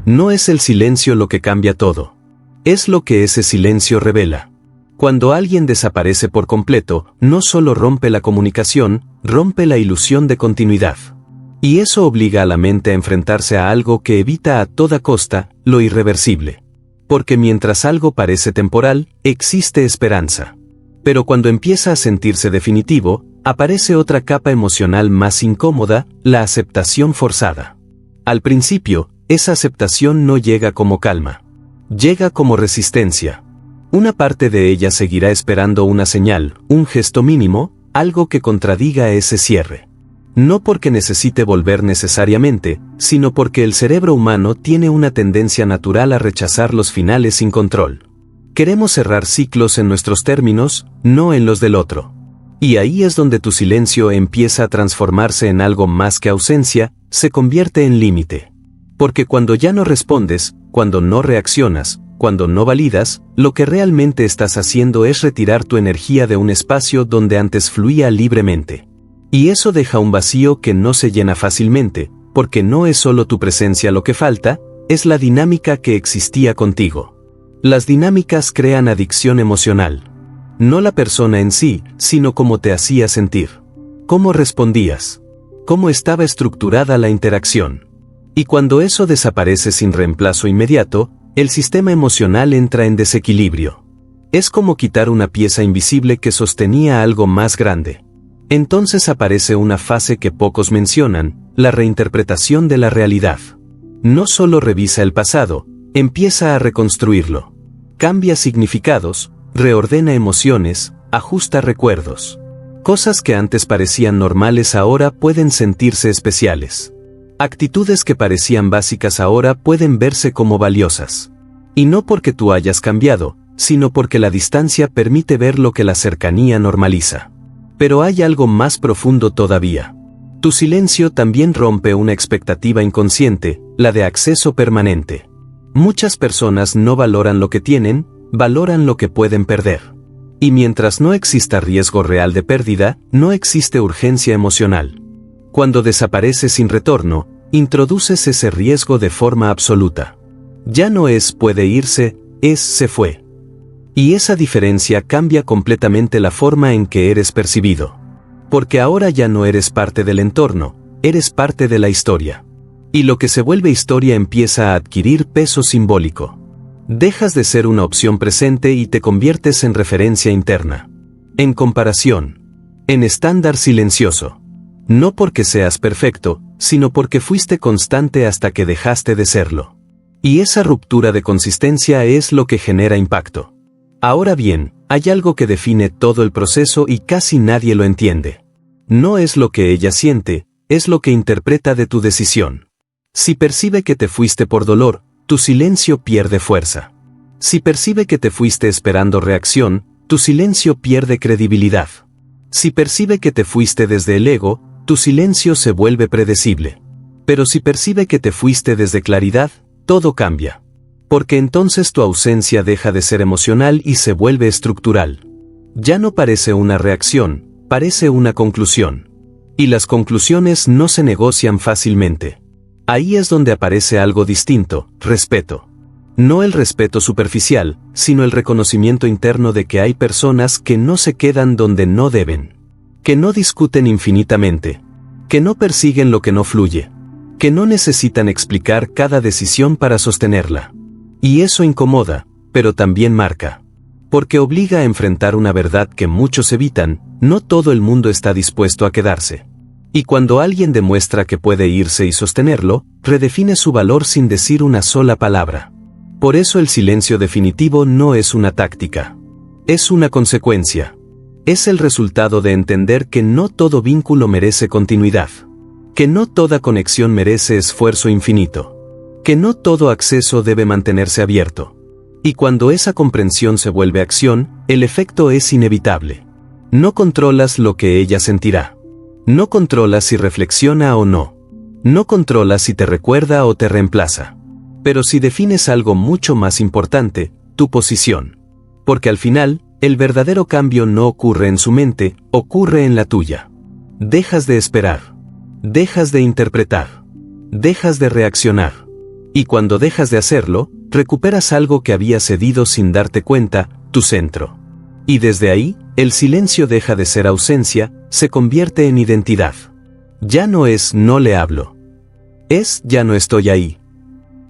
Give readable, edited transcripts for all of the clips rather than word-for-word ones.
No es el silencio lo que cambia todo. Es lo que ese silencio revela. Cuando alguien desaparece por completo, no solo rompe la comunicación, rompe la ilusión de continuidad. Y eso obliga a la mente a enfrentarse a algo que evita a toda costa, lo irreversible. Porque mientras algo parece temporal, existe esperanza. Pero cuando empieza a sentirse definitivo, aparece otra capa emocional más incómoda, la aceptación forzada. Al principio, esa aceptación no llega como calma. Llega como resistencia. Una parte de ella seguirá esperando una señal, un gesto mínimo, algo que contradiga ese cierre. No porque necesite volver necesariamente, sino porque el cerebro humano tiene una tendencia natural a rechazar los finales sin control. Queremos cerrar ciclos en nuestros términos, no en los del otro. Y ahí es donde tu silencio empieza a transformarse en algo más que ausencia, se convierte en límite. Porque cuando ya no respondes, cuando no reaccionas, cuando no validas, lo que realmente estás haciendo es retirar tu energía de un espacio donde antes fluía libremente. Y eso deja un vacío que no se llena fácilmente, porque no es solo tu presencia lo que falta, es la dinámica que existía contigo. Las dinámicas crean adicción emocional. No la persona en sí, sino cómo te hacía sentir. Cómo respondías. Cómo estaba estructurada la interacción. Y cuando eso desaparece sin reemplazo inmediato, el sistema emocional entra en desequilibrio. Es como quitar una pieza invisible que sostenía algo más grande. Entonces aparece una fase que pocos mencionan, la reinterpretación de la realidad. No solo revisa el pasado, empieza a reconstruirlo. Cambia significados, reordena emociones, ajusta recuerdos. Cosas que antes parecían normales ahora pueden sentirse especiales. Actitudes que parecían básicas ahora pueden verse como valiosas. Y no porque tú hayas cambiado, sino porque la distancia permite ver lo que la cercanía normaliza. Pero hay algo más profundo todavía. Tu silencio también rompe una expectativa inconsciente, la de acceso permanente. Muchas personas no valoran lo que tienen, valoran lo que pueden perder. Y mientras no exista riesgo real de pérdida, no existe urgencia emocional. Cuando desaparece sin retorno, introduces ese riesgo de forma absoluta. Ya no es puede irse, es se fue. Y esa diferencia cambia completamente la forma en que eres percibido. Porque ahora ya no eres parte del entorno, eres parte de la historia. Y lo que se vuelve historia empieza a adquirir peso simbólico. Dejas de ser una opción presente y te conviertes en referencia interna. En comparación. En estándar silencioso. No porque seas perfecto, sino porque fuiste constante hasta que dejaste de serlo. Y esa ruptura de consistencia es lo que genera impacto. Ahora bien, hay algo que define todo el proceso y casi nadie lo entiende. No es lo que ella siente, es lo que interpreta de tu decisión. Si percibe que te fuiste por dolor, tu silencio pierde fuerza. Si percibe que te fuiste esperando reacción, tu silencio pierde credibilidad. Si percibe que te fuiste desde el ego, tu silencio se vuelve predecible. Pero si percibe que te fuiste desde claridad, todo cambia. Porque entonces tu ausencia deja de ser emocional y se vuelve estructural. Ya no parece una reacción, parece una conclusión. Y las conclusiones no se negocian fácilmente. Ahí es donde aparece algo distinto, respeto. No el respeto superficial, sino el reconocimiento interno de que hay personas que no se quedan donde no deben. Que no discuten infinitamente. Que no persiguen lo que no fluye. Que no necesitan explicar cada decisión para sostenerla. Y eso incomoda, pero también marca. Porque obliga a enfrentar una verdad que muchos evitan, no todo el mundo está dispuesto a quedarse. Y cuando alguien demuestra que puede irse y sostenerlo, redefine su valor sin decir una sola palabra. Por eso el silencio definitivo no es una táctica. Es una consecuencia. Es el resultado de entender que no todo vínculo merece continuidad. Que no toda conexión merece esfuerzo infinito. Que no todo acceso debe mantenerse abierto. Y cuando esa comprensión se vuelve acción, el efecto es inevitable. No controlas lo que ella sentirá. No controlas si reflexiona o no. No controlas si te recuerda o te reemplaza. Pero sí defines algo mucho más importante, tu posición. Porque al final, el verdadero cambio no ocurre en su mente, ocurre en la tuya. Dejas de esperar. Dejas de interpretar. Dejas de reaccionar. Y cuando dejas de hacerlo, recuperas algo que había cedido sin darte cuenta, tu centro. Y desde ahí, el silencio deja de ser ausencia, se convierte en identidad. Ya no es no le hablo. Es ya no estoy ahí.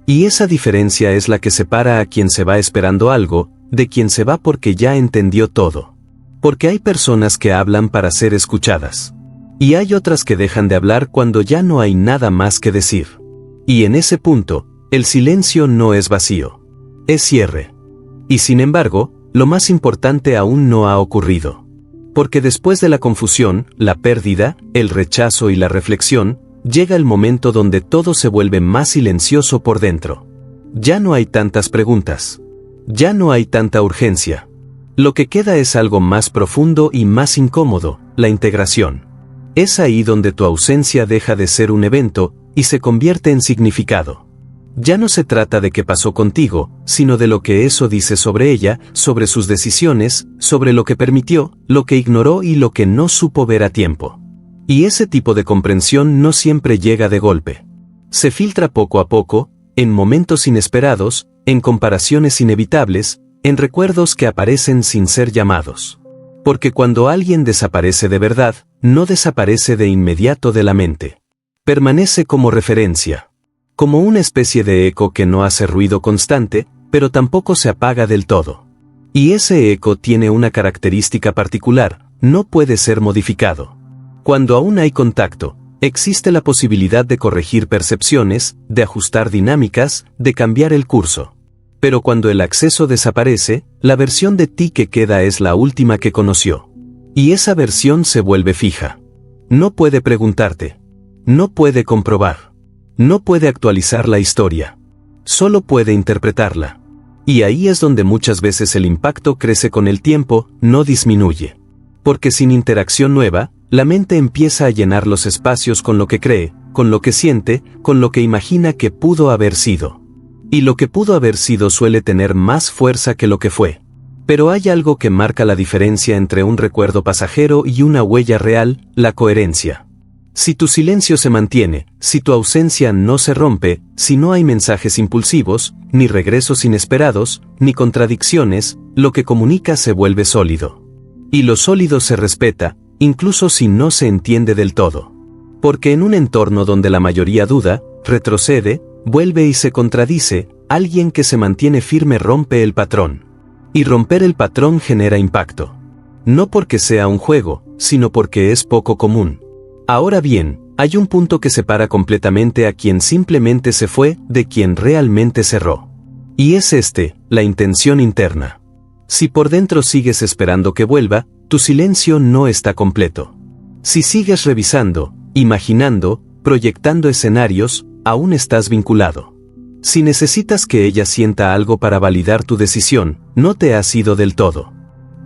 Y esa diferencia es la que separa a quien se va esperando algo, de quien se va porque ya entendió todo. Porque hay personas que hablan para ser escuchadas. Y hay otras que dejan de hablar cuando ya no hay nada más que decir. Y en ese punto, el silencio no es vacío. Es cierre. Y sin embargo, lo más importante aún no ha ocurrido. Porque después de la confusión, la pérdida, el rechazo y la reflexión, llega el momento donde todo se vuelve más silencioso por dentro. Ya no hay tantas preguntas. Ya no hay tanta urgencia. Lo que queda es algo más profundo y más incómodo, la integración. Es ahí donde tu ausencia deja de ser un evento y se convierte en significado. Ya no se trata de qué pasó contigo, sino de lo que eso dice sobre ella, sobre sus decisiones, sobre lo que permitió, lo que ignoró y lo que no supo ver a tiempo. Y ese tipo de comprensión no siempre llega de golpe. Se filtra poco a poco, en momentos inesperados, en comparaciones inevitables, en recuerdos que aparecen sin ser llamados. Porque cuando alguien desaparece de verdad, no desaparece de inmediato de la mente. Permanece como referencia. Como una especie de eco que no hace ruido constante, pero tampoco se apaga del todo. Y ese eco tiene una característica particular, no puede ser modificado. Cuando aún hay contacto, existe la posibilidad de corregir percepciones, de ajustar dinámicas, de cambiar el curso. Pero cuando el acceso desaparece, la versión de ti que queda es la última que conoció. Y esa versión se vuelve fija. No puede preguntarte. No puede comprobar. No puede actualizar la historia. Solo puede interpretarla. Y ahí es donde muchas veces el impacto crece con el tiempo, no disminuye. Porque sin interacción nueva, la mente empieza a llenar los espacios con lo que cree, con lo que siente, con lo que imagina que pudo haber sido. Y lo que pudo haber sido suele tener más fuerza que lo que fue. Pero hay algo que marca la diferencia entre un recuerdo pasajero y una huella real, la coherencia. Si tu silencio se mantiene, si tu ausencia no se rompe, si no hay mensajes impulsivos, ni regresos inesperados, ni contradicciones, lo que comunica se vuelve sólido. Y lo sólido se respeta, incluso si no se entiende del todo. Porque en un entorno donde la mayoría duda, retrocede, vuelve y se contradice, alguien que se mantiene firme rompe el patrón. Y romper el patrón genera impacto. No porque sea un juego, sino porque es poco común. Ahora bien, hay un punto que separa completamente a quien simplemente se fue de quien realmente cerró. Y es la intención interna. Si por dentro sigues esperando que vuelva, tu silencio no está completo. Si sigues revisando, imaginando, proyectando escenarios, aún estás vinculado. Si necesitas que ella sienta algo para validar tu decisión, no te has ido del todo.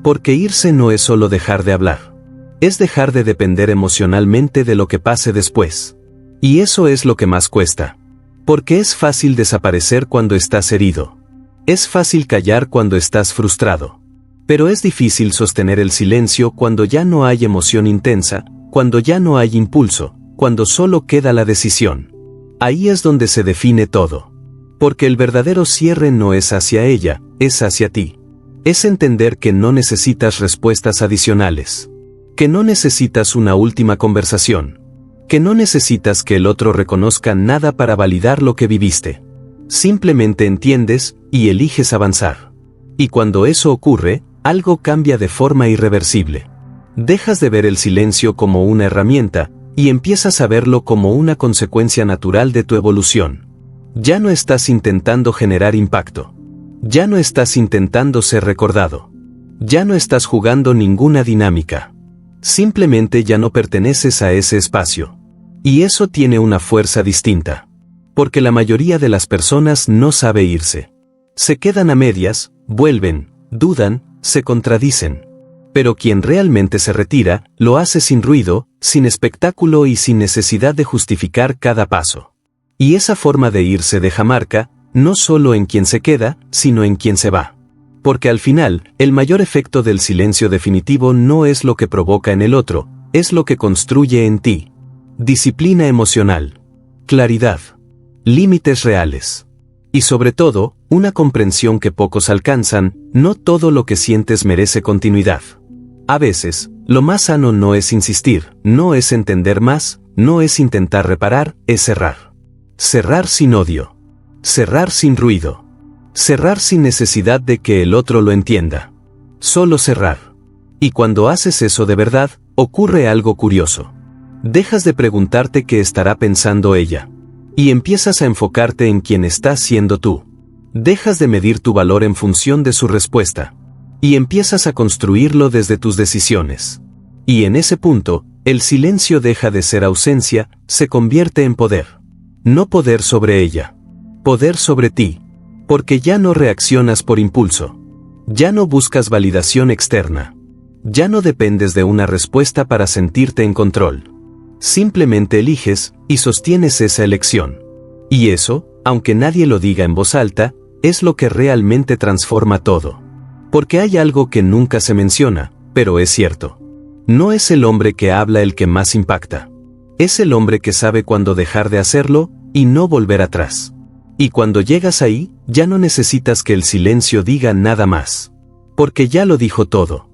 Porque irse no es solo dejar de hablar. Es dejar de depender emocionalmente de lo que pase después. Y eso es lo que más cuesta. Porque es fácil desaparecer cuando estás herido. Es fácil callar cuando estás frustrado. Pero es difícil sostener el silencio cuando ya no hay emoción intensa, cuando ya no hay impulso, cuando solo queda la decisión. Ahí es donde se define todo. Porque el verdadero cierre no es hacia ella, es hacia ti. Es entender que no necesitas respuestas adicionales. Que no necesitas una última conversación. Que no necesitas que el otro reconozca nada para validar lo que viviste. Simplemente entiendes y eliges avanzar. Y cuando eso ocurre, algo cambia de forma irreversible. Dejas de ver el silencio como una herramienta y empiezas a verlo como una consecuencia natural de tu evolución. Ya no estás intentando generar impacto. Ya no estás intentando ser recordado. Ya no estás jugando ninguna dinámica. Simplemente ya no perteneces a ese espacio. Y eso tiene una fuerza distinta. Porque la mayoría de las personas no sabe irse. Se quedan a medias, vuelven, dudan, se contradicen. Pero quien realmente se retira, lo hace sin ruido, sin espectáculo y sin necesidad de justificar cada paso. Y esa forma de irse deja marca, no solo en quien se queda, sino en quien se va. Porque al final, el mayor efecto del silencio definitivo no es lo que provoca en el otro, es lo que construye en ti. Disciplina emocional. Claridad. Límites reales. Y sobre todo, una comprensión que pocos alcanzan: no todo lo que sientes merece continuidad. A veces, lo más sano no es insistir, no es entender más, no es intentar reparar, es cerrar. Cerrar sin odio. Cerrar sin ruido. Cerrar sin necesidad de que el otro lo entienda. Solo cerrar. Y cuando haces eso de verdad, ocurre algo curioso. Dejas de preguntarte qué estará pensando ella. Y empiezas a enfocarte en quién estás siendo tú. Dejas de medir tu valor en función de su respuesta. Y empiezas a construirlo desde tus decisiones. Y en ese punto, el silencio deja de ser ausencia, se convierte en poder. No poder sobre ella. Poder sobre ti. Porque ya no reaccionas por impulso. Ya no buscas validación externa. Ya no dependes de una respuesta para sentirte en control. Simplemente eliges, y sostienes esa elección. Y eso, aunque nadie lo diga en voz alta, es lo que realmente transforma todo. Porque hay algo que nunca se menciona, pero es cierto. No es el hombre que habla el que más impacta. Es el hombre que sabe cuándo dejar de hacerlo, y no volver atrás. Y cuando llegas ahí, ya no necesitas que el silencio diga nada más. Porque ya lo dijo todo.